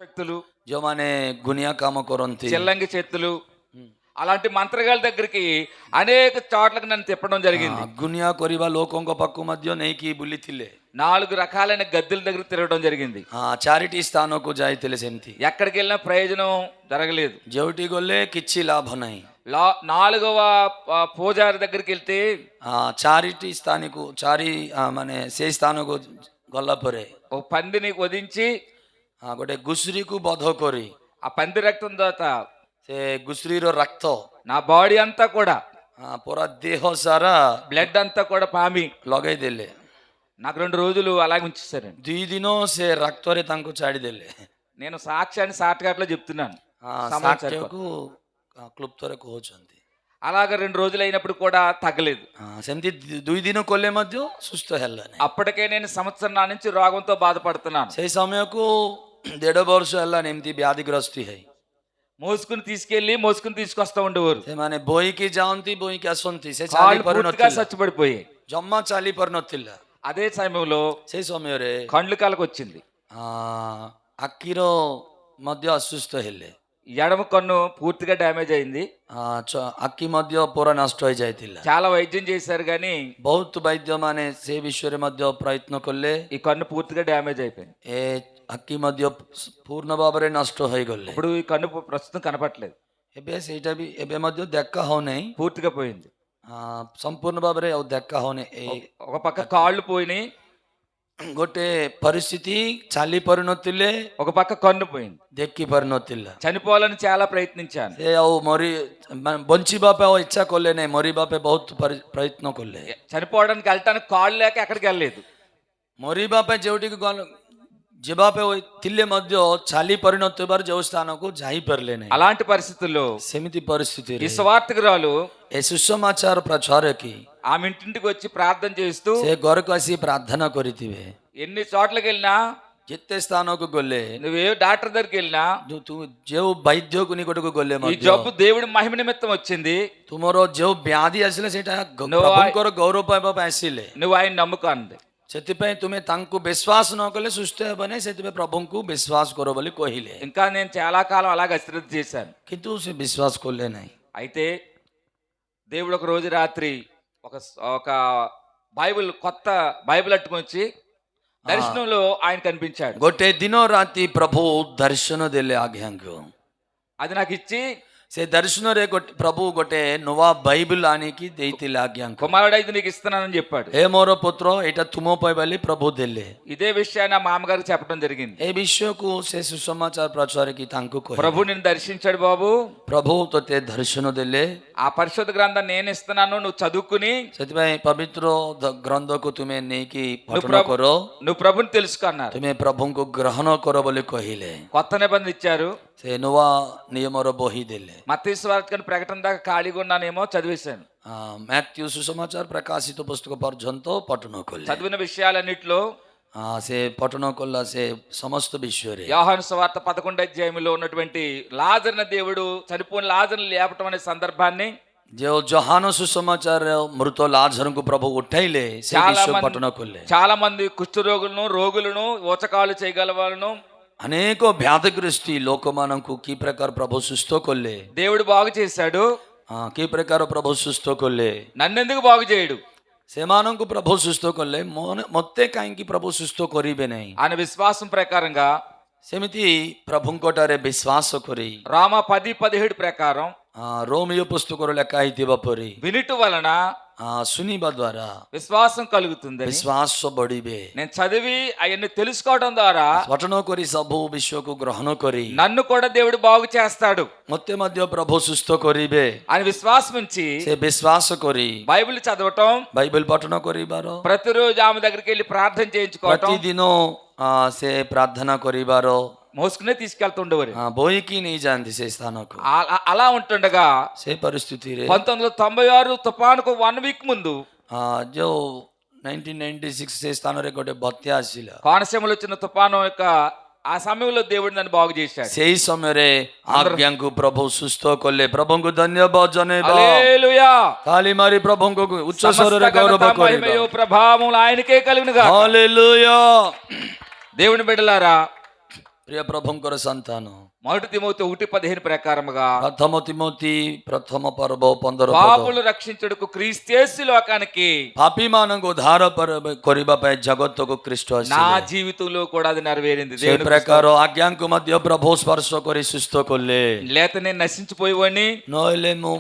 శక్తులు, ଯେଉଁମାନେ ଗୁଣିଆ କାମ କରନ୍ତି చెల్లంగి చేతులు, అలాంటి మంత్రగాళ్ళ దగ్గరికి అనేక చోట్లకు నన్ను తిప్పడం జరిగింది. ଗୁଣିଆ କରିବା ଲୋକଙ୍କ ପାଖକୁ ମଧ୍ୟ ନେଇକି ବୁଲିଥିଲେ। 4 రకాలైన గద్దెల దగ్గర తిరగడం జరిగింది. ଚାରିଟି ସ୍ଥାନକୁ ଯାଇଥିଲେ ସେମିତି। ఎక్కడికి వెళ్ళినా ప్రయోజనం జరగలేదు. ଯେଉଁଠି ଗଲେ କିଛି ଲାଭ ନାହିଁ। 4వ పూజారి దగ్గరికి వెళ్తే ଚାରିଟି ସ୍ଥାନକୁ ମାନେ ସେଇ ସ୍ଥାନକୁ ଗଲା ପରେ ఒక పందిని వధించి ଗୋଟେ ଘୁଷୁରିକୁ ବଧ କରି ఆ పంది రక్తం తర్వాత ସେ ଘୁଷୁରିର ରକ୍ତ నా బాడీ అంతా కూడా ପୁରା ଦେହ ସାରା బ్లడ్ అంతా కూడా పామి ଲଗେଇଦେଲେ। నాకు 2 రోజులు అలాగే ఉంచేసారండి. 2 ଦିନ ସେ ରକ୍ତରେ ତାଙ୍କୁ ଛାଡ଼ିଦେଲେ। నేను సాక్ష్యాన్ని సాటగాట్లో చెప్తున్నాను. ସାକ୍ଷ୍ୟକୁ କ୍లుପ୍ତରେ କହୁଛନ୍ତି। అలాగా 2 రోజులు అయినప్పుడు కూడా తగ్గలేదు. ସେମିତି 2 ଦିନ କଲେ ମଧ୍ୟ ସୁସ୍ଥ ହେଲାନି। అప్పటికే నేను సంవత్సరం నుంచి రోగంతో బాధపడుతున్నాను. ସେଇ ସମୟକୁ 1.5 ବର୍ଷ ହେଲାନି ଏମିତି ବ୍ୟାଧିଗ୍ରସ୍ତ ହେଇ మోసుకుని తీసుకొస్తా ఉండేవారు. ସେମାନେ ବୋହିକି ଯାଆନ୍ତି ବୋହିକି ଆସନ୍ତି। ସେ కాళ్ళు ଚାଲି పూర్తిగా ପାରୁନଥିଲା, చచ్చిపడిపోయాయి. ଜମା ଚାଲି ପାରୁନଥିଲା। అదే సమయంలో ସେଇ ସମୟରେ కండ్లు కలకు వచ్చింది. ଆଖିର ମଧ୍ୟ ଅସୁସ୍ଥ ହେଲେ। ఎడమ కన్ను పూర్తిగా డ్యామేజ్ అయింది. ଆଖି ମଧ୍ୟ ପୁରା ନଷ୍ଟ ହେଇଯାଇଥିଲା। చాలా వైద్యం చేశారు కానీ ବହୁତ వైద్ୟ ମାନେ ସେ ବିଷୟରେ ମଧ୍ୟ ପ୍ରୟତ୍ନ କଲେ। ఈ కన్ను పూర్తిగా డ్యామేజ్ అయిపోయింది. ଏ ଆଖି ମଧ୍ୟ ପୂର୍ଣ୍ଣ ଭାବରେ ନଷ୍ଟ ହୋଇଗଲେ। ఇప్పుడు ఈ కన్ను ప్రస్తుతం కనపట్లేదు, ଏବେ ସେଇଟା ବି ଏବେ ମଧ୍ୟ ଦେଖା ହଉନାହିଁ, పూర్తిగా పోయింది. ସମ୍ପୂର୍ଣ୍ଣ ଭାବରେ ଆଉ ଦେଖା ହଉନି। ఒక పక్క కాళ్ళు పోయినాయి, ଗୋଟେ ପରିସ୍ଥିତି ଚାଲି ପାରୁନଥିଲେ, ఒక పక్క కన్ను పోయింది. ଦେଖି ପାରୁନଥିଲା। చనిపోవాలని చాలా ప్రయత్నించాను. ସେ ଆଉ ବଞ୍ଚିବା ପାଇଁ ଆଉ ଇଚ୍ଛା କଲେ ନାହିଁ, ମରିବା ପାଇଁ ବହୁତ ପ୍ରୟତ୍ନ କଲେ। చనిపోవడానికి వెళ్ళటానికి కాళ్ళు లేక ఎక్కడికి వెళ్ళలేదు. ମରିବା ପାଇଁ ଯେଉଁଠିକି ଯିବା ପାଇଁ ଥିଲେ ମଧ୍ୟ ଚାଲି ପାରୁନଥିବାରୁ ଯେଉଁ ସ୍ଥାନକୁ ଯାଇପାରିଲେ ନାହିଁ। అలాంటి పరిస్థితుల్లో ସେମିତି ପରିସ୍ଥିତିରେ ఈ సువార్తికురాలు ଏ ସୁସମାଚାର ପ୍ରଚାରକି ఆమె ఇంటింటికి వచ్చి ప్రార్థన చేస్తూ ସେ ଘରକୁ ଆସି ପ୍ରାର୍ଥନା କରିଥିବେ। ఎన్ని చోట్లకి వెళ్ళినా, ଯେତେ ସ୍ଥାନକୁ ଗଲେ, నువ్వే డాక్టర్ దగ్గరికి వెళ్ళినా, ଯେଉଁ ବୈଦ୍ୟକୁ ନିକଟକୁ ଗଲେ ఈ ମଧ୍ୟ జబ్బు దేవుడి మహిమ నిమిత్తం వచ్చింది, ତୁମର ଯେଉଁ ବ୍ୟାଧି ଆସିଲେ ସେଇଟା ପ୍ରଭୁଙ୍କର ଗୌରବ ପାଇବା ପାଇଁ ଆସିଲେ। నువ్వు ఆయన నమ్ముకో అంది. ସେଥିପାଇଁ ତୁମେ ତାଙ୍କୁ ବିଶ୍ୱାସ ନ କଲେ ସୁସ୍ଥ ହେବ ନାହିଁ, ସେଥିପାଇଁ ପ୍ରଭୁଙ୍କୁ ବିଶ୍ୱାସ କର ବୋଲି କହିଲେ। ఇంకా నేను చాలా కాలం అలాగే అశ్రద్ధ చేశాను. କିନ୍ତୁ ସେ ବିଶ୍ୱାସ କଲେ ନାହିଁ। అయితే దేవుడు ఒక రోజు రాత్రి ఒక కొత్త బైబిల్ అట్టుకొని వచ్చి దర్శనంలో ఆయన కనిపించాడు. ଗୋଟେ ଦିନ ରାତି ପ୍ରଭୁ ଦର୍ଶନ ଦେଲେ ଆଜ୍ଞାଙ୍କୁ। అది నాకు ఇచ్చి ସେ ଦର୍ଶନରେ ପ୍ରଭୁ ଗୋଟେ ନୂଆ ବାଇବଲ ଆଣିକି ଦେଇଥିଲେ ଆଜ୍ଞାଙ୍କୁ। కుమారుడు అయితే నీకు ఇస్తున్నానని చెప్పాడు. ହେ ମୋର ପୁତ୍ର, ଏଇଟା ତୁମ ପାଇଁ ବୋଲି ପ୍ରଭୁ ଦେଲେ। ఇదే విషయాన్ని మా మామగారికి చెప్పడం జరిగింది. ଏ ବିଷୟକୁ ସେ ସୁସମାଚାର ପ୍ରଚାରକି ତାଙ୍କୁ କହିଲେ, ప్రభు నిన్ను దర్శించాడు బాబు, ପ୍ରଭୁ ତୋତେ ଦର୍ଶନ ଦେଲେ, ఆ పరిశుద్ధ గ్రంథాన్ని నేను ఇస్తున్నాను, నువ్వు చదువుకుని ସେଥିପାଇଁ ପବିତ୍ର ଗ୍ରନ୍ଥକୁ ତୁମେ ନେଇକି ପଠନ କର, నువ్వు ప్రభుని తెలుసుకున్నారు. ତୁମେ ପ୍ରଭୁଙ୍କୁ ଗ୍ରହଣ କର ବୋଲି କହିଲେ। కొత్త నిబంధన ఇచ్చారు. ସେ ନୂଆ ନିୟମର ବହି ଦେଲେ। మత్తయి సువార్త ప్రకటన దాకా ఖాళీగా ఉన్నానేమో చదివేశాను. ମାଥ୍ୟୁ ସୁସମାଚାର ପ୍ରକାଶିତ ପୁସ୍ତକ ପର୍ଯ୍ୟନ୍ତ ପଠନ କଲେ। చదివిన విషయాలన్నిట్లో ସେ ପଠନ କଲା ସେ ସମସ୍ତ ବିଷୟରେ। యోహాను సువార్త 11వ అధ్యాయంలో ఉన్నటువంటి లాజరుని దేవుడు చనిపోయిన లాజరుని లేపటం అనే సందర్భాన్ని, ଯେଉଁ ଯୋହାନ ସୁସମାଚାର ମୃତ ଲାଜରଙ୍କୁ ପ୍ରଭୁ ଉଠାଇଲେ, ସେ ବିଷୟ ପଠନ କଲେ। చాలా మంది కుష్ఠరోగులను, రోగులను, ఊచకాలు చేయగల వాళ్ళను, అనేక వ్యాధిగ్రస్తి ଲୋକମାନଙ୍କୁ କି ପ୍ରକାର ପ୍ରଭୁ ସୁସ୍ଥ କଲେ, దేవుడు బాగు చేశాడు. କି ପ୍ରକାର ପ୍ରଭୁ ସୁସ୍ଥ କଲେ, నన్నెందుకు బాగు చేయడు? ସେମାନଙ୍କୁ ପ୍ରଭୁ ସୁସ୍ଥ କଲେ, ମୋତେ କାହିଁକି ପ୍ରଭୁ ସୁସ୍ଥ କରିବେ ନାହିଁ? ఆయన విశ్వాసం ప్రకారంగా, ସେମିତି ପ୍ରଭୁଙ୍କଠାରେ ବିଶ୍ୱାସ କରି రామ 10:17 ప్రకారం ରୋମିଓ ପୁସ୍ତକରେ ଲେଖା ହେଇଥିବା ପରି వినుట వలన ଶୁଣିବା ଦ୍ୱାରା విశ్వాసం కలుగుతుంది. ବିଶ୍ୱାସ ବଢିବେ। నేను చదివి అవన్నీ తెలుసుకోవడం ద్వారా ପଠନ କରି ସବୁ ବିଷୟକୁ ଗ୍ରହଣ କରି నన్ను కూడా దేవుడు బాగు చేస్తాడు. ମୋତେ ମଧ୍ୟ ପ୍ରଭୁ ସୁସ୍ଥ କରିବେ। ఆయన విశ్వాసం ఉంచి ସେ ବିଶ୍ୱାସ କରି బైబిల్ చదవటం, ବାଇବେଲ ପଠନ କରିବାର, ప్రతిరోజు ఆమె దగ్గరికి వెళ్ళి ప్రార్థన చేయించుకోవటం, ପ୍ରତିଦିନ ସେ ପ୍ରାର୍ଥନା କରିବାର, మోసుకునే తీసుకెళ్తుండేవారు. ବୋହିକି ନେଇଯାଆନ୍ତି ସେ ସ୍ଥାନକୁ। అలా ఉంటుండగా ସେ ପରିସ୍ଥିତିରେ 1996 తుఫానుకు 1 వీక్ ముందు ଯୋଉ 1996 ସେ ସ୍ଥାନରେ ଗୋଟେ ବାତ୍ୟା ଆସିଲା। కోనసీమలో వచ్చిన తుఫాను యొక్క ఆ సమయంలో దేవుడు నన్ను బాగు చేశాడు. ସେଇ ସମୟରେ ଆଜ୍ଞାଙ୍କୁ ପ୍ରଭୁ ସୁସ୍ଥ କଲେ। ପ୍ରଭୁଙ୍କୁ ଧନ୍ୟବାଦ ଜଣାଇବା। హల్లెలూయా. ତାଳି ମାରି ପ୍ରଭୁଙ୍କୁ ଉଚ୍ଚ ସ୍ୱରରେ ଗୌରବ କରିବା। ప్రభావములు ఆయనకే కలుగునుగా. హల్లెలూయా। దేవుని బిడ్డలారా, ప్రియ ప్రభుଙ୍କର సంతాନ 1 తిమోతి 1:15 ప్రకారముగా ପ୍ରଥମ ତିମୋତି ପ୍ରଥମ ପର୍ବ 15 పాపులు రక్షించుటకు క్రీస్తు లోకానికి ପାପୀମାନଙ୍କୁ ଉଦ୍ଧାର କରିବା ପାଇଁ ଜଗତକୁ ଖ୍ରୀଷ୍ଟ నా ଆସିଲେ జీవితంలో కూడా అది నెరవేరింది ସେ ପ୍ରକାର ଆଜ୍ଞାଙ୍କୁ ମଧ୍ୟ ପ୍ରଭୁ ସ୍ପର୍ଶ କରି ସୁସ୍ଥ କଲେ లేత నేను నశించిపోయేవాడిని, ନହେଲେ ମୁଁ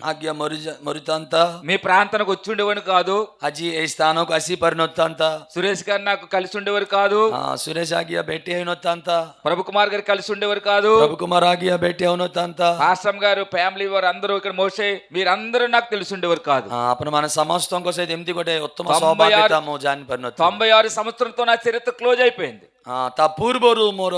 ଆଜ୍ଞା ମରିଥାନ୍ତା, మీ ప్రాంతానికి వచ్చి ఉండేవాడిని కాదు, ଆଜି ଏଇ ସ୍ଥାନକୁ ଆସି ପାରିନଥାନ୍ତା, సురేష్ గారు నాకు కలిసి ఉండేవారు కాదు, ସୁରେଶ ଆଜ୍ଞା ଭେଟି ହେଇନଥାନ୍ତା, ప్రభు కుమార్ గారు కలిసి ఉండేవారు కాదు, ପ୍ରଭୁ କୁମାର ଆଜ୍ଞା ଭେଟି ହଉନଥାନ୍ତା, ఆశ్రమ్ గారు ఫ్యామిలీ వారు అందరూ ఇక్కడ మోసే మీరందరూ నాకు తెలిసి ఉండేవారు కాదు. ଆପଣମାନେ ସମସ୍ତଙ୍କ ସହିତ ଏମିତି ଗୋଟେ ଉତ୍ତମ 96 ସହଭାଗିତା ମୁଁ ଜାଣିପାରିନଥିଲି। 96 సంవత్సరంతో నా చరిత్ర క్లోజ్ అయిపోయింది. ତା ପୂର୍ବରୁ ମୋର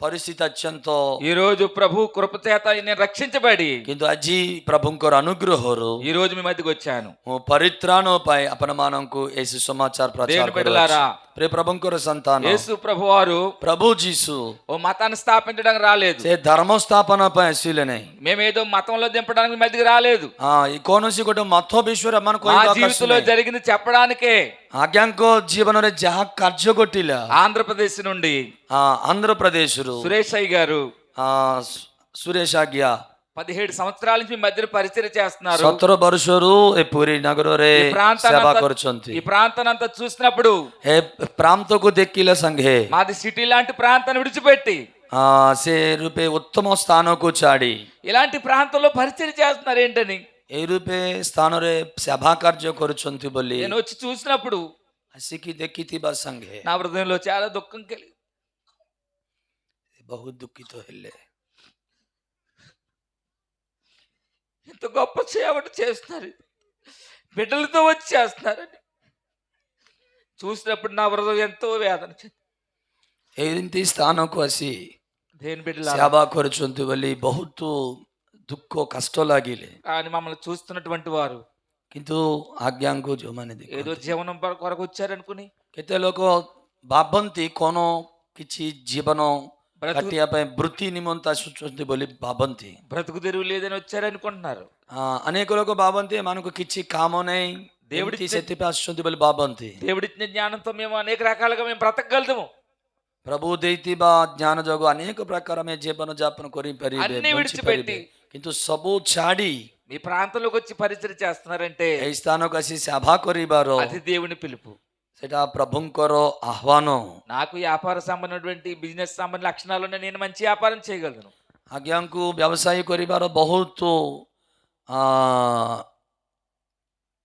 ପରିସ୍ଥିତି ଅତ୍ୟନ୍ତ, ఈ రోజు ప్రభు కృప చేత నేను రక్షించబడి କିନ୍ତୁ ଆଜି ପ୍ରଭୁଙ୍କର ଅନୁଗ୍ରହରୁ ఈ రోజు మీ మధ్యకి వచ్చాను. ମୁଁ ପରିତ୍ରାଣ ପାଇଁ ଆପଣମାନଙ୍କୁ ଏହି ସୁସମାଚାର ପ୍ରଚାର దేవుని బిడ్డలారా, କରୁଅଛି। ପ୍ରିୟ ପ୍ରଭୁଙ୍କର ସନ୍ତାନ, యేసు ప్రభు వారు ପ୍ରଭୁ ଯୀଶୁ ఓ మతాన్ని స్థాపించడానికి రాలేదు. ସେ ଧର୍ମ ସ୍ଥାପନ ପାଇଁ ଆସିଲେ ନାହିଁ। మేమేదో మతంలో దింపడానికి మీ మధ్యకి రాలేదు. କୌଣସି ଗୋଟେ ମତ ବିଷୟରେ ଆମେ మా କହିବାକୁ జీవితంలో ଆସିନାହିଁ। జరిగింది చెప్పడానికే ଆଜ୍ଞାଙ୍କ ଜୀବନରେ ଯାହା କାର୍ଯ୍ୟ ଘଟିଲା, ఆంధ్రప్రదేశ్ నుండి ଆନ୍ଧ୍ରପ୍ରଦେଶରୁ సురేష్ అయ్య గారు ସୁରେଶ ଆଜ୍ଞା 17 సంవత్సరాల నుంచి మీ మధ్య పరిచయం చేస్తున్నారు. 17 ବର୍ଷରୁ ଏ ପୁରୀ ନଗରରେ ఈ ప్రాంతాన్ని ସେବା అంతా- କରୁଛନ୍ତି। ఈ ప్రాంతాన్ని అంతా చూసినప్పుడు ଏ ପ୍ରାନ୍ତକୁ ଦେଖିଲେ ସଂଘେ మాది సిటీ లాంటి ప్రాంతాన్ని విడిచిపెట్టి ସେ ରୂପେ ଉତ୍ତମ ସ୍ଥାନକୁ ଛାଡ଼ି ఇలాంటి ప్రాంతంలో పరిచయం చేస్తున్నారు ఏంటని ଏ ରୂପେ ସ୍ଥାନରେ ସେବା କାର୍ଯ୍ୟ କରୁଛନ୍ତି ବୋଲି నేను వచ్చి చూసినప్పుడు ଆସିକି ଦେଖିଥିବା ସଂଘେ నా హృదయంలో చాలా దుఃఖం కలిగి ବହୁତ ଦୁଃଖିତ ହେଲେ। ఇంత గొప్ప సేవను చేస్తున్నారు, బిడ్డలతో వచ్చి చేస్తున్నారని చూసినప్పుడు నా హృదయం ఎంతో వేదన చెంది. ଏମିତି ସ୍ଥାନକୁ ଆସି దేని బిడ్డలారా, ସେବା କରୁଛନ୍ତି ବୋଲି ବହୁତ ଦୁଃଖ କଷ୍ଟ ଲାଗିଲେ। కానీ మమ్మల్ని చూస్తున్నటువంటి వారు କିନ୍ତୁ ଆଜ୍ଞାଙ୍କୁ ଯୋଉମାନେ ఏదో ଦେଖନ୍ତି, జీవనం కొరకు వచ్చారనుకుని କେତେ ଲୋକ ଭାବନ୍ତି କଣ କିଛି ଜୀବନ କାଟିବା ପାଇଁ ବୃତ୍ତି ନିମନ୍ତେ ଆସୁଛନ୍ତି ବୋଲି ଭାବନ୍ତି। బ్రతుకు తెరువు లేదని వచ్చారనుకుంటున్నారు. ଅନେକ ଲୋକ ଭାବନ୍ତି ଏମାନଙ୍କୁ କିଛି କାମ ନାହିଁ, దేవుడి ଏମିତି ସେଥିପାଇଁ ଆସୁଛନ୍ତି ବୋଲି ଭାବନ୍ତି। దేవుడిచ్చిన జ్ఞానంతో మేము అనేక రకాలుగా మేము బ్రతకగలుగుతాము, ପ୍ରଭୁ ଦେଇଥିବା ଜ୍ଞାନ ଯୋଗୁଁ ଅନେକ ପ୍ରକାର ଆମେ ଜୀବନ ଯାପନ କରିପାରିବେ, అన్ని ବଞ୍ଚିପାରିବେ। విడిచిపెట్టి କିନ୍ତୁ ସବୁ ଛାଡ଼ି మీ ప్రాంతంలోకి వచ్చి పరిచయం చేస్తున్నారంటే ଏହି ସ୍ଥାନକୁ ଆସି ସେବା କରିବାର అది దేవుని పిలుపు. ସେଟା ପ୍ରଭୁଙ୍କର ଆହ୍ୱାନ। నాకు వ్యాపార సంబంధమైనటువంటి బిజినెస్ సంబంధ లక్షణాలు ఉన్నాయి, నేను మంచి వ్యాపారం చేయగలను. ଆଜ୍ଞାଙ୍କୁ ବ୍ୟବସାୟ କରିବାର ବହୁତ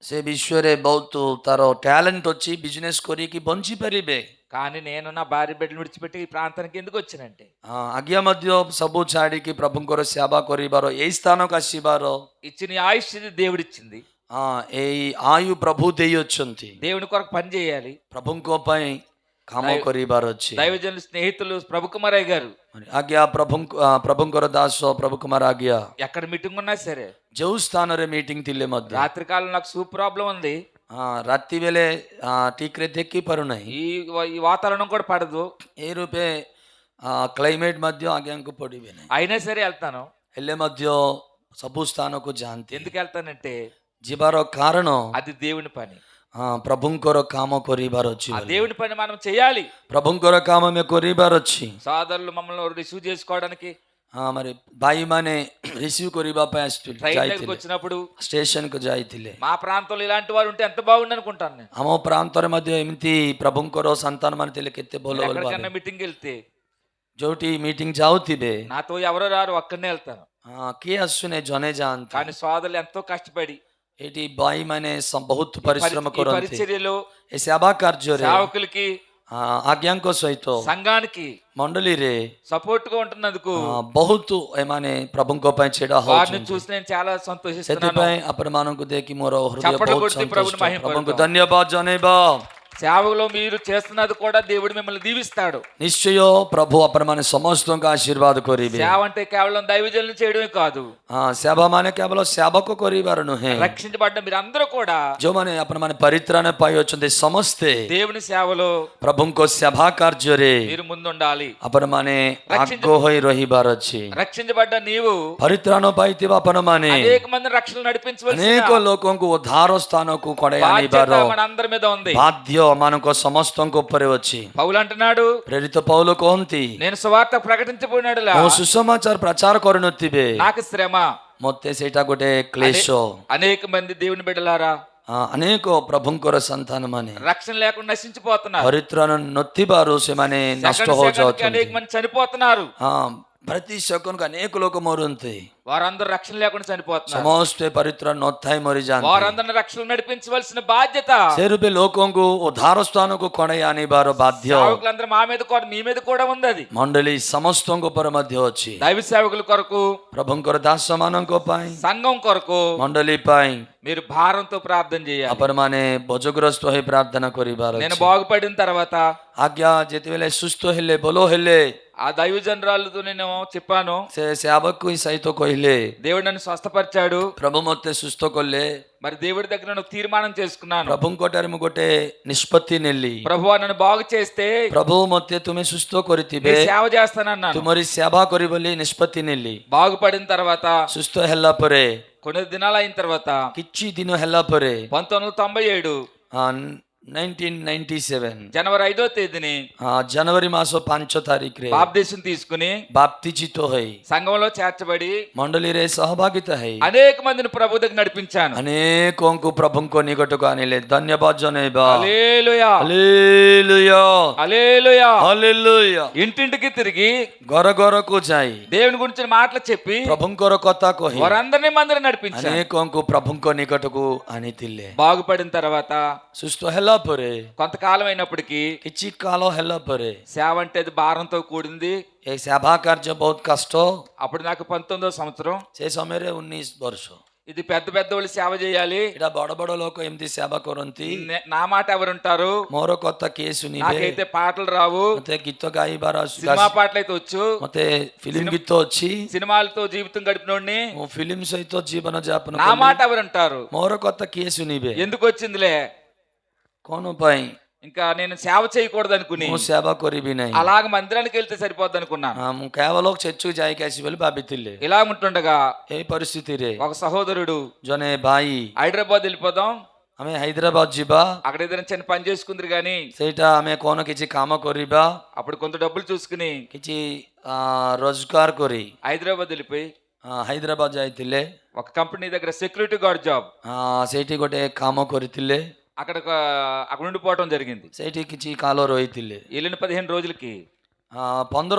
ସେ ବିଷୟରେ ବହୁତ ତାର ଟ୍ୟାଲେଣ୍ଟ ଅଛି, ବିଜନେସ୍ କରିକି ବଞ୍ଚି ପାରିବେ। కానీ నేను నా భార్య బిడ్డలు విడిచిపెట్టి ఈ ప్రాంతానికి ఎందుకు వచ్చానంటే ଆଜ୍ଞା ମଧ୍ୟ ସବୁ ଛାଡ଼ିକି ପ୍ରଭୁଙ୍କର ସେବା କରିବାର, ଏଇ ସ୍ଥାନକୁ ଆସିବାର ఇచ్చిన ఈ ఆయుష్ దేవుడిచ్చింది. ଏଇ ଆୟୁ ପ୍ରଭୁ ଦେଇଅଛନ୍ତି। దేవుని కొరకు పని చేయాలి. ପ୍ରଭୁଙ୍କ ପାଇଁ କାମ କରିବାର ଅଛି। దైవజనుల స్నేహితులు ప్రభు కుమారయ్య గారు ଆଜ୍ଞା ପ୍ରଭୁଙ୍କର ଦାସ ପ୍ରଭୁ କୁମାର ଆଜ୍ଞା ఎక్కడ మీటింగ్ ఉన్నా సరే, ଯୋଉ ସ୍ଥାନରେ ମିଟିଂ ଥିଲେ ମଧ୍ୟ రాత్రి కాలం నాకు సూ ప్రాబ్లం ఉంది, ରାତି ବେଳେ ଠିକରେ ଦେଖି ପାରୁନାହିଁ। ఈ వాతావరణం కూడా పడదు, ଏ ରୂପେ କ୍ଲାଇମେଟ୍ ମଧ୍ୟ ଆଜ୍ଞାଙ୍କୁ ପଡ଼ିବେ ନାହିଁ, అయినా సరే వెళ్తాను. ହେଲେ ମଧ୍ୟ ସବୁ ସ୍ଥାନକୁ ଯାଆନ୍ତି। ఎందుకు వెళ్తానంటే ଯିବାର କାରଣ అది దేవుని పని. ପ୍ରଭୁଙ୍କର କାମ କରିବାର ଅଛି ఆ ବୋଲି। దేవుని పని మనం చేయాలి. ପ୍ରଭୁଙ୍କର କାମ ଆମେ କରିବାର ଅଛି। సోదరులు మమ్మల్ని రిసీవ్ చేసుకోవడానికి మరి ଭାଇମାନେ ରିସିଭ୍ କରିବା ପାଇଁ ట్రైన్ దగ్గరికి ଯାଇଥିଲେ, వచ్చినప్పుడు ଷ୍ଟେସନକୁ ଯାଇଥିଲେ। మా ప్రాంతంలో ఇలాంటి వారు ఉంటే ఎంత బాగుంది అనుకుంటాను నేను. ଆମ ପ୍ରାନ୍ତରେ ମଧ୍ୟ ଏମିତି ପ୍ରଭୁଙ୍କର ସନ୍ତାନ ମାନେ ଥିଲେ କେତେ ଭଲ ଭଲ ఎక్కడికన్నా ଭାବେ। మీటింగ్ వెళ్తే ଯୋଉଠି ମିଟିଂ ଯାଉଥିବେ నాతో ఎవరో రారు, ఒక్కనే వెళ్తాను. କିଏ ଆସୁନେ ଜଣେ ଯାଆନ୍ତି। కానీ సోదరులు ఎంతో కష్టపడి ଏଠି ଭାଇମାନେ ବହୁତ ପରିଶ୍ରମ ఈ କରନ୍ତି పరిచర్యలో ଏ ସେବା କାର୍ଯ୍ୟରେ సేవకులకి ଆଜ୍ଞାଙ୍କ ସହିତ సంఘానికి ମଣ୍ଡଳୀରେ సపోర్ట్ గా ఉంటున్నందుకు ବହୁତ ଏମାନେ ପ୍ରଭୁଙ୍କ ପାଇଁ ଛିଡା వారిని ହଉଛନ୍ତି। చూసి నేను చాలా సంతోషిస్తున్నాను. ସେଥିପାଇଁ ଆପଣମାନଙ୍କୁ ଦେଖି ମୋର ହୃଦୟ చప్పట్లు ବହୁତ కొట్టి ప్రభువుని ସନ୍ତୁଷ୍ଟ। మహిమ ପ୍ରଭୁଙ୍କୁ పరుద్దాం. ଧନ୍ୟବାଦ ଜଣେଇବା। సేవలో మీరు చేస్తున్నది కూడా దేవుడు మిమ్మల్ని దీవిస్తాడు. ନିଶ୍ଚୟ ପ୍ରଭୁ ଆପଣମାନେ ସମସ୍ତଙ୍କୁ ଆଶୀର୍ବାଦ କରିବେ। సేవ అంటే కేవలం దైవజనులు చేయడమే కాదు, ସେବା ମାନେ କେବଳ ସେବକ କରିବାର ନୁହେଁ, రక్షించబడ్డ మీరు అందరూ కూడా ଯୋଉମାନେ ଆପଣମାନେ ପରିତ୍ରାଣ ପାଇଅଛନ୍ତି ସମସ୍ତେ దేవుని సేవలో ପ୍ରଭୁଙ୍କ ସେବା କାର୍ଯ୍ୟରେ మీరు ముందుండాలి. ଆପଣମାନେ ଆଗ ହୋଇ ରହିବାର ଅଛି। రక్షించబడ్డ నీవు ପରିତ୍ରାଣ ପାଇଥିବା ଆପଣମାନେ అనేక మంది రక్షణ నడిపించవలసిన ଅନେକ ଲୋକଙ୍କୁ ଉଦ୍ଧାର ସ୍ଥାନକୁ କଢାଇ ଆଣିବାର బాధ్యత మన అందరి మీద ఉంది. ବାଧ୍ୟ ମାନଙ୍କ ସମସ୍ତଙ୍କ ଉପରେ ଅଛି। పౌలు అంటున్నాడు, ପ୍ରେରିତ ପౌଲ କହନ୍ତି నేను సువార్త ప్రకటించబోయినాడులా ମୁଁ ସୁସମାଚାର ପ୍ରଚାର କରିନଥିବେ నాకు శ్రమ. ମତେ ସେଇଟା ଗୋଟେ କ୍ଲେଶ। అనేక మంది దేవుని బిడ్డలారా ଅନେକ ପ୍ରଭୁଙ୍କର ସନ୍ତାନ ମାନେ రక్షణ లేకుండా నశించిపోతున్నారు. ପରିତ୍ରାଣ ନଥିବାରୁ ସେମାନେ ନଷ୍ଟ సెకండ్ సెకండ్కి ହୋଇଯାଉଛନ୍ତି। అనేక మంది చనిపోతున్నారు. ହଁ, ପ୍ରତି ସେକଣ୍ଡକୁ ଅନେକ ଲୋକ ମରନ୍ତି। వారందరూ రక్షణ లేకుండా చనిపోతున్నారు. ସମସ୍ତେ ପରିତ୍ରାଣ ନଥାଇ ମରିଯାଆନ୍ତି। వారందరిని రక్షణ నడిపించవలసిన బాధ్యత ସେ ରୂପେ ଲୋକଙ୍କୁ ଉଦ୍ଧାର ସ୍ଥାନକୁ କଣେଇ ଆଣିବାର ବାଧ୍ୟ సేవకులందరూ మా మీద కూడా మీ మీద కూడా ఉంది. అది ମଣ୍ଡଳୀ ସମସ୍ତଙ୍କ ଉପରେ ମଧ୍ୟ ଅଛି। దైవ సేవకుల కొరకు, ପ୍ରଭୁଙ୍କର ଦାସ ମାନଙ୍କ ପାଇଁ, సంఘం కొరకు ମଣ୍ଡଳୀ ପାଇଁ మీరు భారంతో ప్రార్థన చేయాలి. ଆପଣମାନେ ବୋଝଗ୍ରସ୍ତ ହୋଇ ପ୍ରାର୍ଥନା କରିବାର నేను ଅଛି। బాగుపడిన తర్వాత ଆଜ୍ଞା ଯେତେବେଳେ ସୁସ୍ଥ ହେଲେ ଭଲ ହେଲେ ఆ దైవ జనరాలతో నేను చెప్పాను, ସେ ସେବକ ସହିତ କହିଲେ దేవుడు నన్ను స్వస్థపరిచాడు. ପ୍ରଭୁ ମତେ ସୁସ୍ଥ କଲେ। మరి దేవుడి దగ్గర నేను తీర్మానం చేసుకున్నాను, ପ୍ରଭୁଙ୍କ ଠାରେ ମୁଁ ଗୋଟେ ନିଷ୍ପତ୍ତି ନେଲି। ప్రభువా నన్ను బాగు చేస్తే ପ୍ରଭୁ ମତେ ତୁମେ ସୁସ୍ଥ କରିଥିବେ, నేను సేవ చేస్తానన్నాను. ତୁମରି ସେବା କରିବ ବୋଲି ନିଷ୍ପତ୍ତି ନେଲି। బాగుపడిన తర్వాత ସୁସ୍ଥ ହେଲା ପରେ కొన్ని దినాలు అయిన తర్వాత କିଛି ଦିନ ହେଲା ପରେ 1997 1997 జనవరి 5వ తేదీని ଜାନୁଆରୀ ମାସ 5 ତାରିଖରେ బాప్తిసం తీసుకుని ବାପ୍ତିଜିତ ହୋଇ సంఘంలో చేర్చబడి ମଣ୍ଡଳୀରେ ସହଭାଗିତା ହେଇ అనేక మందిని ప్రభు దగ్గర నడిపించాను. ଅନେକଙ୍କୁ ପ୍ରଭୁଙ୍କ ନିକଟକୁ ଆଣିଲେ। ଧନ୍ୟବାଦ ଜଣେଇବା। హల్లెలూయా, ହାଲେଲୁୟା, హల్లెలూయా. ହାଲେଲୁୟା। ఇంటింటికి తిరిగి ଘର ଘରକୁ ଯାଇ దేవుని గురించి మాటలు చెప్పి ପ୍ରଭୁଙ୍କର କଥା କହି వారందరినీ మందిని నడిపించాను. ଅନେକଙ୍କୁ ପ୍ରଭୁଙ୍କ ନିକଟକୁ ଆଣିଥିଲେ। బాగుపడిన తర్వాత ସୁସ୍ଥ ହେଲା ପରେ కొంతకాలం అయినప్పటికీ କିଛି କାଳ ହେଲା ପରେ సేవ అంటే అది భారంతో కూడింది. ଏ ସେବା କାର୍ଯ୍ୟ ବହୁତ କଷ୍ଟ। అప్పుడు నాకు 19వ సంవత్సరం. ସେ ସମୟରେ 19 ବର୍ଷ। ఇది పెద్ద పెద్ద వాళ్ళు సేవ చేయాలి, ଏଇଟା ବଡ ବଡ ଲୋକ ଏମିତି ସେବା କରନ୍ତି। నా మాట ఎవరుంటారు, ମୋର କଥା କିଏ ଶୁଣିବେ? నాకైతే పాటలు రావు, ମତେ గୀତ ଗାଇବାର సినిమా పాటలు అయితే వచ్చు, ମତେ ଫିଲ୍ମ ଗୀତ ଅଛି। సినిమాలతో జీవితం గడిపినోడిని, ମୁଁ ଫିଲ୍ମ ସହିତ ଜୀବନ ଯାପନ నా କଲି। మాట ఎవరుంటారు, ମୋର କଥା କିଏ ଶୁଣିବେ? ఎందుకు వచ్చిందిలే, କଣ ପାଇଁ ఇంకా నేను సేవ చేయకూడదు అనుకుని ମୁଁ ସେବା କରିବି ନାହିଁ। అలాగ మందిరానికి వెళ్తే సరిపోద్ది అనుకున్నాను. ମୁଁ କେବଳ ଚର୍ଚ୍ଚକୁ ଯାଇକି ଆସିବି ବୋଲି ଭାବିଥିଲି। ఇలా ఉంటుండగా ଏଇ ପରିସ୍ଥିତିରେ ఒక సహోదరుడు, ଜଣେ ଭାଇ హైదరాబాద్ వెళ్ళిపోదాం, ଆମେ ହାଇଦ୍ରାବାଦ ଯିବା, అక్కడ ఏదైనా చిన్న పని చేసుకుందరు గాని ସେଇଟା ଆମେ କଣ କିଛି କାମ କରିବା, అప్పుడు కొంత డబ్బులు చూసుకుని କିଛି ରୋଜଗାର କରି హైదరాబాద్ వెళ్ళిపోయి ହାଇଦ୍ରାବାଦ ଯାଇଥିଲେ। ఒక కంపెనీ దగ్గర సెక్యూరిటీ గార్డ్ జాబ్, ସେଇଠି ଗୋଟେ କାମ କରିଥିଲେ। అక్కడ ఉండిపోవటం జరిగింది. ସେଇଠି କିଛି କାଳ ରହିଥିଲେ। వెళ్ళిన 15 రోజులకి 15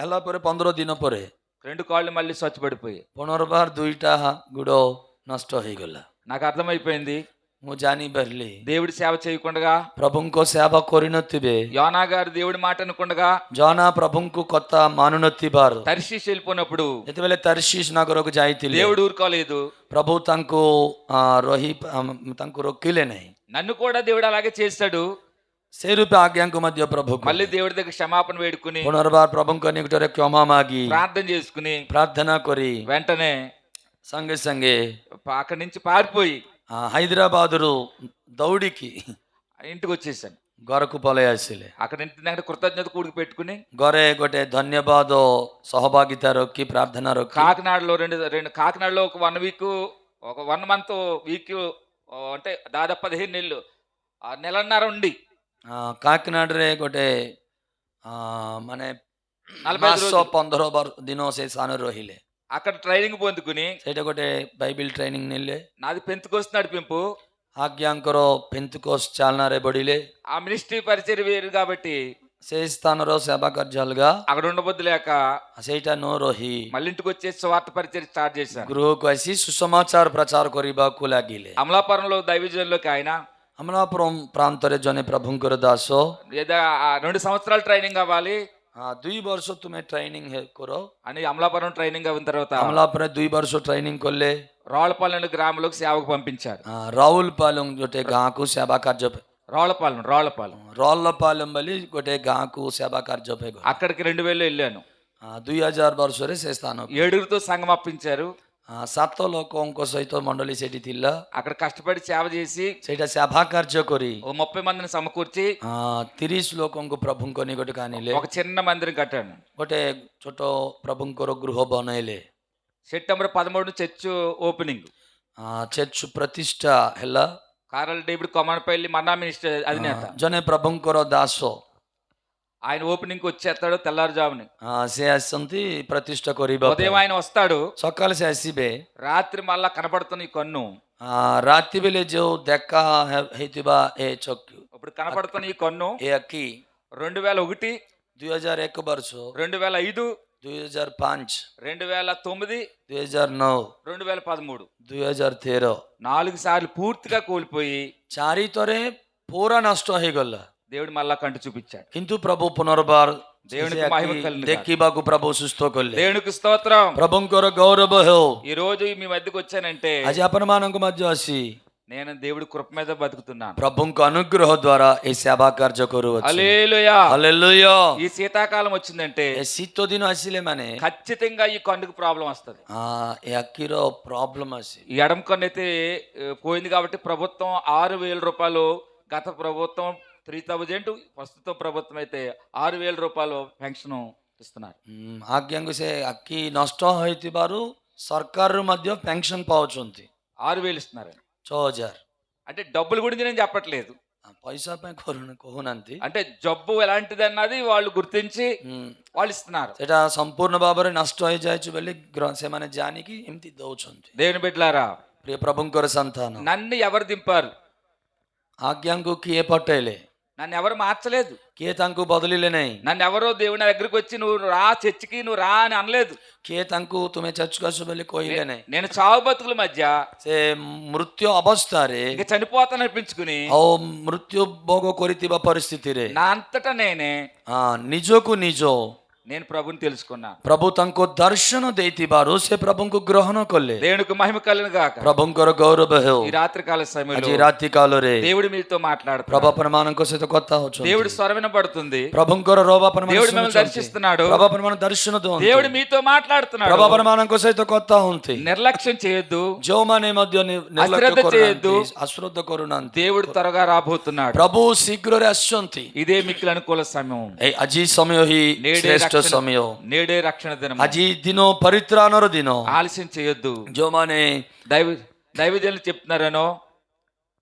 ହେଲା ପରେ 15 ଦିନ ପରେ 2 కాళ్ళు మళ్ళీ స్వచ్ఛపడిపోయి ପୁନର୍ବାର 2ଟା ଗୋଡ଼ ନଷ୍ଟ ହେଇଗଲା। నాకు అర్థమైపోయింది, ମୁଁ ଜାଣିପାରିଲି దేవుడి సేవ చేయకుండా, ପ୍ରଭୁଙ୍କ ସେବା କରିନଥିବେ, యోనా గారు దేవుడి మాట అనుకుండగా ଜଣା ପ୍ରଭୁଙ୍କୁ କଥା ମାନୁନଥିବାରୁ తర్షీష్ వెళ్ళిపోయినప్పుడు ଯେତେବେଳେ ତର୍ଷୀଶ ନଗରକୁ ଯାଇଥିଲେ దేవుడు ఊరుకోలేదు. ପ୍ରଭୁ ତାଙ୍କୁ ରୋକିଲେ ନାହିଁ। నన్ను కూడా దేవుడు అలాగే చేస్తాడు. ସେ ରୂପେ ଆଜ୍ଞାଙ୍କୁ ମଧ୍ୟ ପ୍ରଭୁ మళ్ళీ దేవుడి దగ్గర క్షమాపణ వేడుకుని ପୁନର୍ବାର ପ୍ରଭୁଙ୍କ ନିକଟରେ କ୍ଷମା ମାଗି ప్రార్థన చేసుకుని ପ୍ରାର୍ଥନା କରି వెంటనే ସାଙ୍ଗେ ସାଙ୍ଗେ అక్కడి నుంచి పారిపోయి ହାଇଦ୍ରାବାଦରୁ ଦୌଡ଼ିକି ఇంటికి వచ్చేసాను. ଘରକୁ ପଳେଇ ଆସିଲେ। అక్కడ ఇంటి దగ్గర కృతజ్ఞత కూడికి పెట్టుకుని ଘରେ ଗୋଟେ ଧନ୍ୟବାଦ ସହଭାଗିତା ରଖି ପ୍ରାର୍ଥନା ରଖି కాకినాడలో ఒక 1 వీక్, ఒక 1 మంత్ వీక్, అంటే దాదాపు 15 నెలలు, నెలన్నర ఉండి କାକିନାଡ଼ରେ ଗୋଟେ ମାନେ 45 రోజులు 15 ଦିନ ସେ ସ୍ଥାନ ରହିଲେ। అక్కడ ట్రైనింగ్ పొందుకుని ସେଇଟା ଗୋଟେ ବାଇବେଲ ଟ୍ରେନିଂ ନେଲେ। నాది పెంతుకోస్తు నడిపింపు, ଆଜ୍ଞାଙ୍କର ପେନ୍ତୁକୋସ୍ ଚାଲନାରେ ବଢିଲେ। ఆ మినిస్ట్రీ పరిచయం వేరు కాబట్టి ସେ ସ୍ଥାନର ସେବା କାର୍ଯ୍ୟ ଅଲଗା, అక్కడ ఉండబుద్ధి లేక ସେଇଟା ନ ରହି మళ్ళీ ఇంటికి వచ్చేసి స్వార్థ పరిచయం స్టార్ట్ చేశాను. ଗୃହକୁ ଆସି ସୁସମାଚାର ପ୍ରଚାର କରିବାକୁ ଲାଗିଲେ। అమలాపురంలో దైవజనులోకి ఆయన అమలాపురం ప్రాంତରେ ଜଣେ ପ୍ରଭୁଙ୍କର ଦାସ, ఏదో 2 సంవత్సరాలు ట్రైనింగ్ అవ్వాలి 2 ବର୍ଷ ତୁମେ ଟ୍ରେନିଂ କର అని అమలాపురం ట్రైనింగ్ అయిన తర్వాత అమలాపురం 2 ବର୍ଷ ଟ୍ରେନିଂ କଲେ। రోళ్లపాలెం గ్రామంలోకి సేవకు పంపించారు. ରାଉଲପାଲମ ଗୋଟେ ଗାଁକୁ ସେବା କାର୍ଯ୍ୟ, రోళ్లపాలెం ରାଉଲପାଲମ ବୋଲି ଗୋଟେ ଗାଁକୁ ସେବା କାର୍ଯ୍ୟ ପାଇଁ అక్కడికి 2000 వెళ్ళాను. 2000 ବର୍ଷରେ ସେ ସ୍ଥାନ 7 సంఘం అప్పించారు. 7 ଲୋକଙ୍କ ସହିତ ମଣ୍ଡଳୀ ସେଠି ଥିଲା। అక్కడ కష్టపడి సేవ చేసి ସେଇଟା ସେବା କାର୍ଯ୍ୟ କରି 30 మందిని సమకూర్చి 30 ଲୋକଙ୍କୁ ପ୍ରଭୁଙ୍କ ନିକଟକୁ ଆଣିଲେ। ఒక చిన్న మందిరం కట్టాను. ଗୋଟେ ଛୋଟ ପ୍ରଭୁଙ୍କର ଗୃହ ବନେଇଲେ। సెప్టెంబర్ 13 చర్చ్ ఓపెనింగ్, ଚର୍ଚ୍ଚ ପ୍ରତିଷ୍ଠା ହେଲା। కారల్ డేవిడ్ కొమరపల్లి మన్నా మినిస్టర్ అధినేత. ଜଣେ ପ୍ରଭୁଙ୍କର ଦାସ ఆయన ఓపెనింగ్ కి వచ్చేస్తాడు తెల్లారుజాముని. ସେ ଆସିଛନ୍ତି ପ୍ରତିଷ୍ଠା କରିବା ପାଇଁ। ఉదయం ఆయన వస్తాడు, ସକାଳେ ସେ ଆସିବେ। రాత్రి మళ్ళా కనబడుతున్న ఈ కన్ను, ରାତି ବେଳେ ଯୋଉ ଦେଖା ହେଇଥିବା ଏ ଚକ୍ଷୁ, ఇప్పుడు కనబడుతున్న ఈ కన్ను ଏ ଆଖି 2001, 2001 ବର୍ଷ, 2005, 2005, 2009, 2009, 2013 2013 4 సార్లు పూర్తిగా కోల్పోయి ଚାରିଥରେ ପୁରା ନଷ୍ଟ ହେଇଗଲା। దేవుడు మళ్ళా కంటి చూపించాడు. କିନ୍ତୁ ପ୍ରଭୁ ପୁନର୍ବାର దేవునికి ସେ మహిమ ଆଖି కలుగును. ଦେଖିବାକୁ ପ୍ରଭୁ ସୁସ୍ଥ କଲେ। దేవునికి స్తోత్రం. ପ୍ରଭୁଙ୍କର ଗୌରବ ହେଉ। ఈ రోజు మీ మధ్యకి వచ్చానంటే ଆଜି ଆପଣମାନଙ୍କ ମଧ୍ୟ ଆସି నేను దేవుడి కృప మీద బతుకుతున్నాను. ପ୍ରଭୁଙ୍କ ଅନୁଗ୍ରହ ଦ୍ୱାରା এই ସେବା କାର୍ଯ୍ୟ କରୁଅଛି। హల్లెలూయా. ହାଲେଲୁୟା। ఈ శీతాకాలం వచ్చిందంటే ଏ ଶୀତ ଦିନ ଆସିଲେ ମାନେ ఖచ్చితంగా ఈ కన్నుకు ప్రాబ్లం వస్తుంది. ଏ ଆଖିର ପ୍ରୋବ୍ଲେମ ଆସେ। ఈ ఎడమ కన్ను అయితే పోయింది కాబట్టి ప్రభుత్వం 6,000 రూపాయలు, గత ప్రభుత్వం 3,000, ప్రస్తుత ప్రభుత్వం అయితే 6,000 రూపాయలు పెన్షన్ ఇస్తున్నారు. ଆଜ୍ଞାଙ୍କୁ ସେ ଆଖି ନଷ୍ଟ ହୋଇଥିବାରୁ ସରକାରରୁ ମଧ୍ୟ పెన్షన్ ପାଉଛନ୍ତି। 6,000 ఇస్తున్నారు. 6,000 అంటే డబ్బుల గురించి నేను చెప్పట్లేదు, ପଇସା ପାଇଁ କହୁନାହାନ୍ତି। అంటే జబ్బు ఎలాంటిది అన్నది వాళ్ళు గుర్తించి వాళ్ళు ఇస్తున్నారు. ସେଟା ସମ୍ପୂର୍ଣ୍ଣ ଭାବରେ ନଷ୍ଟ ହେଇଯାଇଛି ବୋଲି ସେମାନେ ଜାଣିକି ଏମିତି ଦଉଛନ୍ତି। దేవుని బిడ్డలారా, ପ୍ରିୟ ପ୍ରଭୁଙ୍କର ସନ୍ତାନ, నన్ను ఎవరు దింపారు? ଆଜ୍ଞାଙ୍କୁ କିଏ ପଠେଇଲେ? నన్ను ఎవరు మార్చలేదు. କିଏ ତାଙ୍କୁ ବଦଳିଲେ ନାହିଁ? నన్ను ఎవరో దేవుని దగ్గరికి వచ్చి నువ్వు రా చర్చికి, నువ్వు రా అని అనలేదు. କିଏ ତାଙ୍କୁ ତୁମେ ଚର୍ଚ୍ଚକୁ ଆସ ବୋଲି କହିଲେ ନାହିଁ। నేను చావు బతుకుల మధ్య ସେ ମୃତ୍ୟୁ ଅବସ୍ଥାରେ ఇక చనిపోతాను అనిపించుకుని ଆଉ ମୃତ୍ୟୁ ଭୋଗ କରିଥିବା ପରିସ୍ଥିତିରେ నా అంతటా నేనే ନିଜକୁ ନିଜ నేను ప్రభుని తెలుసుకున్నాను. ପ୍ରଭୁ ତାଙ୍କୁ ଦର୍ଶନ ଦେଇଥିବାରୁ ସେ ପ୍ରଭୁଙ୍କୁ ଗ୍ରହଣ କଲେ। దేవునికి మహిమ కలుగును గాక. ପ୍ରଭୁଙ୍କର ଗୌରବ ହେଉ। ఈ రాత్రి కాల సమయంలో ଆଜି ରାତି କାଳରେ దేవుడు మీతో ପ୍ରଭୁ మాట్లాడుతున్నాడు. ଆପଣମାନଙ୍କ ସହିତ କଥା ହଉଛନ୍ତି। దేవుడు స్వరం వినబడుతుంది. ପ୍ରଭୁଙ୍କର ରୋବ ଆପଣମାନେ దేవుడు మిమ్మల్ని ଶୁଣୁଛନ୍ତି। దర్శిస్తున్నాడు. ପ୍ରଭୁ ଆପଣମାନେ ଦର୍ଶନ ଦିଅନ୍ତି। దేవుడు మీతో మాట్లాడుతున్నాడు. ପ୍ରଭୁ ଆପଣମାନଙ୍କ ସହିତ କଥା ହୁଅନ୍ତି। నిర్లక్ష్యం చేయొద్దు, ଯେଉଁମାନେ ମଧ୍ୟ ନିର୍ଲକ୍ଷ୍ୟ అశ్రద్ధ చేయొద్దు. କରୁନାହାନ୍ତି, అశ్రద్ధ କରୁନାହାନ୍ତି, దేవుడు త్వరగా రాబోతున్నాడు. ପ୍ରଭୁ ଶୀଘ୍ରରେ ଆସୁଛନ୍ତି। ఇదే మిక్కిలి అనుకూల సమయం. ଆଜି ସମୟ ହିଁ ଶ୍ରେଷ୍ଠ ସମୟ। నేడే రక్షణ దినం. ଆଜି ଦିନ ପରିତ୍ରାଣର ଦିନ। ఆలస్యం చేయొద్దు. ଯେଉଁମାନେ దైవజనులు చెప్తున్నారనో,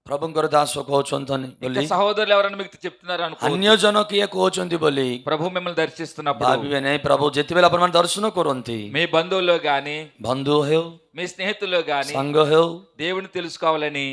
ପ୍ରଭୁଙ୍କର ଦାସ କହୁଛନ୍ତି ବୋଲି, సహోదరులు ఎవరైనా మీకు చెప్తున్నారు అనుకో, ଅନ୍ୟ ଜନ କିଏ କହୁଛନ୍ତି ବୋଲି ప్రభు మిమ్మల్ని దర్శిస్తున్నప్పుడు ଭାବିବେ ନାହିଁ। ପ୍ରଭୁ ଯେତେବେଳେ ଆପଣମାନେ ଦର୍ଶନ କରନ୍ତି, మీ బంధువుల్లో గాని, ବନ୍ଧୁ ହେଉ, మీ స్నేహితుల్లో గాని ସାଙ୍ଗ ହେଉ, దేవుని తెలుసుకోవాలని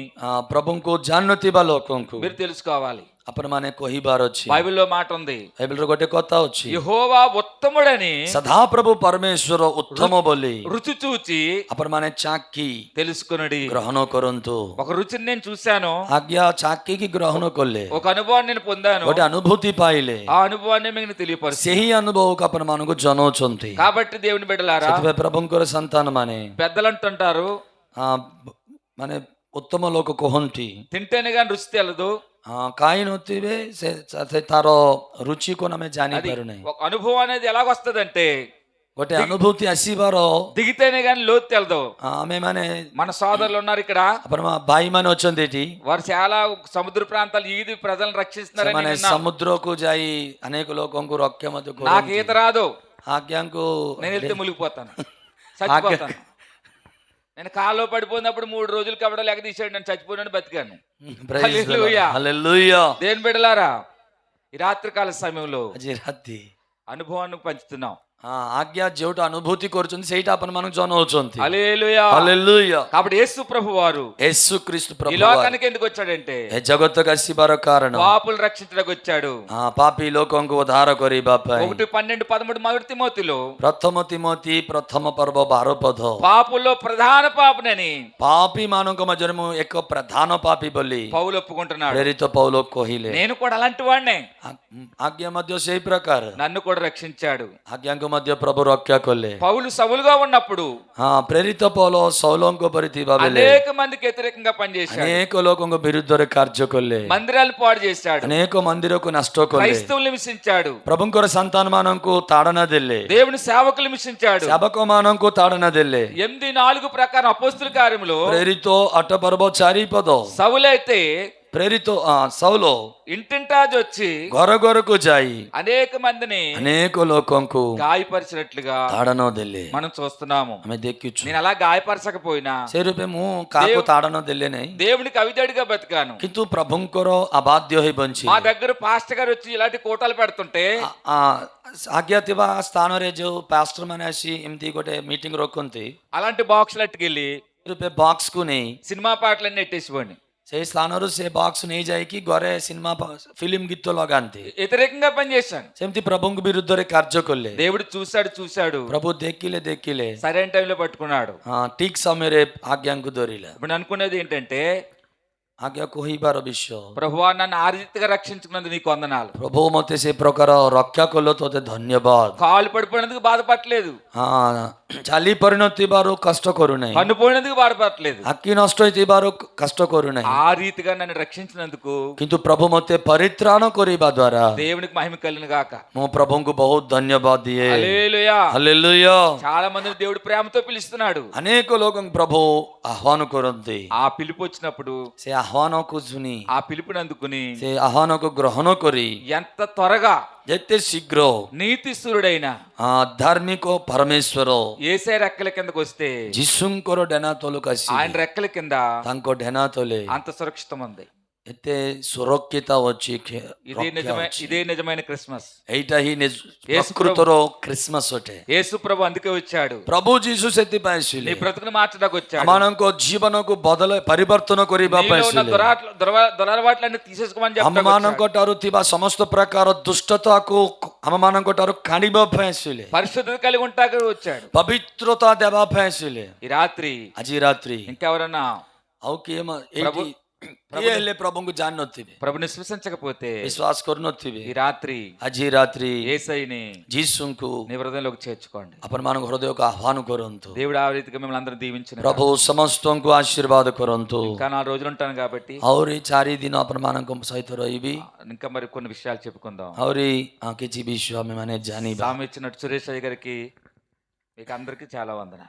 ପ୍ରଭୁଙ୍କୁ ଜାଣୁଥିବା ଲୋକଙ୍କୁ మీరు తెలుసుకోవాలి. ଆପଣମାନେ କହିବାର ଅଛି। బైబిల్లో మాట ఉంది, బైబిଲର ଗୋଟେ କଥା ଅଛି, యెహోవా ఉత్తముడని ସଦାପ୍ରଭୁ ପରମେଶ୍ୱର ଉତ୍ତମ ବୋଲି రుచి చూచి ଆପଣମାନେ ଚାଖି తెలుసుకునడి. ଗ୍ରହଣ କରନ୍ତୁ। ఒక రుచిని నేను చూశాను, ଆଜ୍ଞା ଚାଖିକି ଗ୍ରହଣ କଲେ, ఒక అనుభవాన్ని నేను పొందాను, ଗୋଟେ ଅନୁଭୂତି ପାଇଲେ, ఆ అనుభవాన్ని మీకు తెలియపరుస్తాను. ସେହି ଅନୁଭବକୁ ଆପଣମାନଙ୍କୁ ଜଣାଉଛନ୍ତି। కాబట్టి దేవుని బిడ్డలారా, ସେଥିପାଇଁ ପ୍ରଭୁଙ୍କର ସନ୍ତାନ ମାନେ పెద్దలు అంటుంటారు, ମାନେ ଉତ୍ତମ ଲୋକ କହନ୍ତି, తింటేనే కానీ రుచి తెలదు. କାହିଁ ନଥିବେ ସେ ତାର ରୁଚିକୁ ଆମେ అది ଜାଣିପାରୁନାହିଁ। ఒక అనుభవం అనేది ఎలాగొస్తుందంటే, ଗୋଟେ ଅନୁଭୂତି ଆସିବାର దిగితేనే కానీ లోతు తెలదు. ଆମେ ମାନେ మన సోదరులు ఉన్నారు ఇక్కడ, ଆପଣ ଭାଇ ମାନେ ଅଛନ୍ତି ଏଠି, వారు చాలా సముద్ర ప్రాంతాలు ఈది ప్రజలను రక్షిస్తున్నారని ସେମାନେ విన్నాం. ସମୁଦ୍ରକୁ ଯାଇ ଅନେକ ଲୋକଙ୍କୁ ରକ୍ଷା ମଧ୍ୟ నాకు କରନ୍ତି। ఈత రాదు, ଆଜ୍ଞାଙ୍କୁ నేను వెళ్తే మునిగిపోతాను, చచ్చిపోతాను. నేను కాల్లో పడిపోయినప్పుడు 3 రోజులు కబడ లేక తీసాడు, నేను చచ్చిపోయినాను, బతికాను. హల్లెలూయా. హల్లెలూయా. దేవుని బిడ్డలారా, ఈ రాత్రి కాల సమయంలో ଆଜି ରାତି అనుభవాన్ని పంచుతున్నాం. ଆଜ୍ଞା ଯୋଉଟା ଅନୁଭୂତି କରୁଛନ୍ତି ସେଇଟା ଆପଣ ମାନଙ୍କୁ ଜଣାଉଛନ୍ତି। హల్లెలూయా. హల్లెలూయా। కాబట్టి యేసు ప్రభు వారు యేసు క్రీస్తు ఈ ప్రభు లోకానికి ఎందుకు వచ్చాడంటే, ଏ ଜଗତକୁ ଆସିବାର କାରଣ పాపులు రక్షించడానికి వచ్చాడు. ପାପୀ ଲୋକଙ୍କୁ ଉଦ୍ଧାର କରିବା ପାଇଁ। 1, 12, 13 మొదటి తిమోతిలో ପ୍ରଥମ ତିମୋଥୀ ପ୍ରଥମ ପର୍ବ 12 ପଦ, పాపుల్లో ప్రధాన పాపునని ପାପୀ ମାନଙ୍କ ମଧ୍ୟରେ ମୁଁ ଏକ ପ୍ରଧାନ ପାପୀ ବୋଲି పౌలు ఒప్పుకుంటున్నాడు. ପ୍ରେରିତ ପౌଲ କହିଲେ। నేను కూడా అలాంటి వాడినే, ଆଜ୍ଞା ମଧ୍ୟ ସେଇ ପ୍ରକାର నన్ను కూడా రక్షించాడు. ଆଜ୍ଞାଙ୍କୁ ମଧ୍ୟ ପ୍ରଭୁ ରକ୍ଷା କଲେ। పౌలు సౌలుగా ఉన్నప్పుడు ପ୍ରେରିତ ପౌଲ ସౌଲଙ୍କ ପରି ଥିବା ବେଳେ అనేక మందికి వ్యతిరేకంగా పనిచేశాడు, ଅନେକ ଲୋକଙ୍କ ବିରୁଦ୍ଧରେ କାର୍ଯ୍ୟ କଲେ, మందిరాలు పాడు చేశాడు, ଅନେକ ମନ୍ଦିରକୁ ନଷ୍ଟ କଲେ, క్రైస్తవుల్ని హింసించాడు, ପ୍ରଭୁଙ୍କର ସନ୍ତାନ ମାନଙ୍କୁ ତାଡ଼ନା ଦେଲେ, దేవుని సేవకులు హింసించాడు. ସେବକ ମାନଙ୍କୁ ତାଡ଼ନା ଦେଲେ। 8:4 ప్రకారం అపోస్తుల కార్యములో ପ୍ରେରିତ 8 ପର୍ବ 4 ପଦ, సౌలైతే ప్రేరితో సౌలో ఇంటింటా వచ్చి ଘର ଘରକୁ ଯାଇ అనేక మందిని ଅନେକ ଲୋକଙ୍କୁ గాయపరిచినట్లుగా ତାଡ଼ନ ଦେଲେ మనం చూస్తున్నాము. ଆମେ ଦେଖିଛୁ। నేను అలా గాయపరచకపోయినా ସେ ରୂପେ ମୁଁ କାହାକୁ ତାଡ଼ନ ଦେଲେ ନାହିଁ, దేవునికి అవిధేయుడిగా బతికాను. କିନ୍ତୁ ପ୍ରଭୁଙ୍କର ଅବାଧ୍ୟ ହୋଇ ବଞ୍ଚି మా దగ్గర పాస్టర్ గారు వచ్చి ఇలాంటి కోటాలు పెడుతుంటే ଆଜ୍ଞା ଥିବା ସ୍ଥାନରେ ଯୋଉ ପାଷ୍ଟର ମାନେ ଆସି ଏମିତି ଗୋଟେ ମିଟିଂ ରଖନ୍ତି, అలాంటి బాక్సులు అట్టుకెళ్ళి ରୂପେ ବକ୍ସକୁ ନେଇ సినిమా పాటలన్నీ ఎట్టేసిపోండి. ସେଇ ସ୍ଥାନରୁ ସେ ବକ୍ସ ନେଇ ଯାଇକି ଘରେ ସିନେମା ଫିଲ୍ମ ଗୀତ ଲଗାନ୍ତି। వ్యతిరేకంగా పనిచేశాను. ସେମିତି ପ୍ରଭୁଙ୍କ ବିରୁଦ୍ଧରେ କାର୍ଯ୍ୟ କଲେ। దేవుడు చూశాడు ପ୍ରଭୁ ଦେଖିଲେ సరైన టైంలో పట్టుకున్నాడు. ଠିକ ସମୟରେ ଆଜ୍ଞାଙ୍କୁ ଧରିଲା। ఇప్పుడు అనుకునేది ఏంటంటే, ଆଜ୍ଞା କହିବାର ବିଷୟ, ప్రభువా నన్ను ఆ రీతిగా రక్షించుకున్నందుకు నీకు వందనాలు. ପ୍ରଭୁ ମତେ ସେ ପ୍ରକାର ରକ୍ଷା କଲ, ତୋତେ ଧନ୍ୟବାଦ। కాలు పడిపోయినందుకు బాధపడలేదు, ଚାଲି ପାରୁନଥିବାରୁ କଷ୍ଟ କରୁନାହିଁ, కన్ను పోయినందుకు బాధపడలేదు. ଆଖି ନଷ୍ଟ ହେଇଥିବାରୁ କଷ୍ଟ କରୁନାହିଁ, ఆ రీతిగా నన్ను రక్షించినందుకు କିନ୍ତୁ ପ୍ରଭୁ ମତେ ପରିତ୍ରାଣ କରିବା ଦ୍ୱାରା దేవునికి మహిమ కలిగిన గాక. ମୁଁ ପ୍ରଭୁଙ୍କୁ ବହୁତ ଧନ୍ୟବାଦ ଦିଏ। హల్లెలూయా. ହାଲେଲୁୟା। చాలా మందిని దేవుడు ప్రేమతో పిలుస్తున్నాడు. ଅନେକ ଲୋକଙ୍କୁ ପ୍ରଭୁ ଆହ୍ୱାନ କରନ୍ତି। ఆ పిలుపు వచ్చినప్పుడు ସେ ଆହ୍ୱାନକୁ ଶୁଣି, ఆ పిలుపుని అందుకుని ସେ ଆହ୍ୱାନକୁ ଗ୍ରହଣ କରି ఎంత త్వరగా ଯେତେ ଶୀଘ୍ର నీతిస్తురుడైన ଧାର୍ମିକ ପରମେଶ୍ୱର యేసే రెక్కల కిందకు వస్తే, ଯୀଶୁଙ୍କର ଢେନା ତଳକୁ ଆସି ఆయన రెక్కల కింద ତାଙ୍କ ଢେନା ତଳେ అంత సురక్షితం ఉంది. ଏତେ ସୁରକ୍ଷିତ ଅଛି, ఇదే నిజమైన క్రిస్మస్. ଏଇଟା ହିଁ యేసు ପ୍ରକୃତର ଖ୍ରୀଷ୍ଟମାସ ଅଟେ। యేసు ప్రభు అందుకే వచ్చాడు. ପ୍ରଭୁ ଯୀଶୁ ସେଥିପାଇଁ నీ ଆସିଲେ, బ్రతుకును మార్చడానికి వచ్చాడు. ଆମମାନଙ୍କ ଜୀବନକୁ ପରିବର୍ତ୍ତନ କରିବା ପାଇଁ నీలో ఉన్న ଆସିଲେ, దురలవాట్లన్నీ తీసేసుకోమని చెప్పాడు. ଆମମାନଙ୍କ ଠାରୁ ଥିବା ସମସ୍ତ ପ୍ରକାର ଦୁଷ୍ଟତାକୁ ଆମମାନଙ୍କ ଠାରୁ କାଢିବା ପାଇଁ ଆସିଲେ, పరిశుద్ధత కలిగి ఉంటాక వచ్చాడు. ପବିତ୍ରତା ଦେବା ପାଇଁ ଆସିଲେ। ఈ రాత్రి ଆଜି ରାତ୍ରି ఇంకెవరన్నా ଆଉ କିଏ କିଏ ହେଲେ ପ୍ରଭୁଙ୍କୁ ଜାଣିନଥିବେ, ప్రభుని విశ్వసించకపోతే ବିଶ୍ୱାସ କରୁନଥିବେ, ఈ రాత్రి ଆଜି ରାତ୍ରି యేసయ్యని ଯୀଶୁଙ୍କୁ నీ హృదయంలోకి చేర్చుకోండి. ଆପଣମାନଙ୍କ ହୃଦୟକୁ ଆହ୍ୱାନ କରନ୍ତୁ। దేవుడు ఆ రీతిగా మిమ్మల్ని అందరూ దీవించిన ପ୍ରଭୁ ସମସ୍ତଙ୍କୁ ఆశీర్ବାଦ କରନ୍ତୁ। ఇంకా 4 రోజులు ఉంటాను కాబట్టి ଆହୁରି 4 ଦିନ ଆପଣମାନଙ୍କ ସହିତ ରହିବି। ఇంకా మరి కొన్ని విషయాలు చెప్పుకుందాం. ଆହୁରି କିଛି ବିଷୟ ଆମେମାନେ ଜାଣିବା। సామె ఇచ్చినట్టు సురేష్ అయ్య గారికి మీకు అందరికీ చాలా వందన.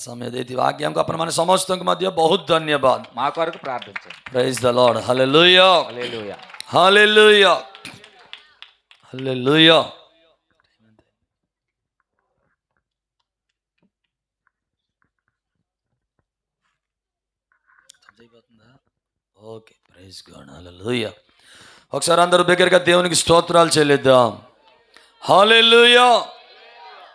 ସମୟ ଦେଇଥିବା ଆଜ୍ଞାଙ୍କୁ ଆପଣମାନେ ସମସ୍ତଙ୍କୁ ମଧ୍ୟ ବହୁତ ଧନ୍ୟବାଦ। మా కొరకు ప్రార్థించండి. Praise the Lord. Hallelujah, hallelujah, hallelujah, hallelujah. Okay, praise God, hallelujah. ఒకసారి అందరూ బిగ్గరగా దేవునికి స్తోత్రాలు చెల్లిద్దాం. హల్లెలూయా.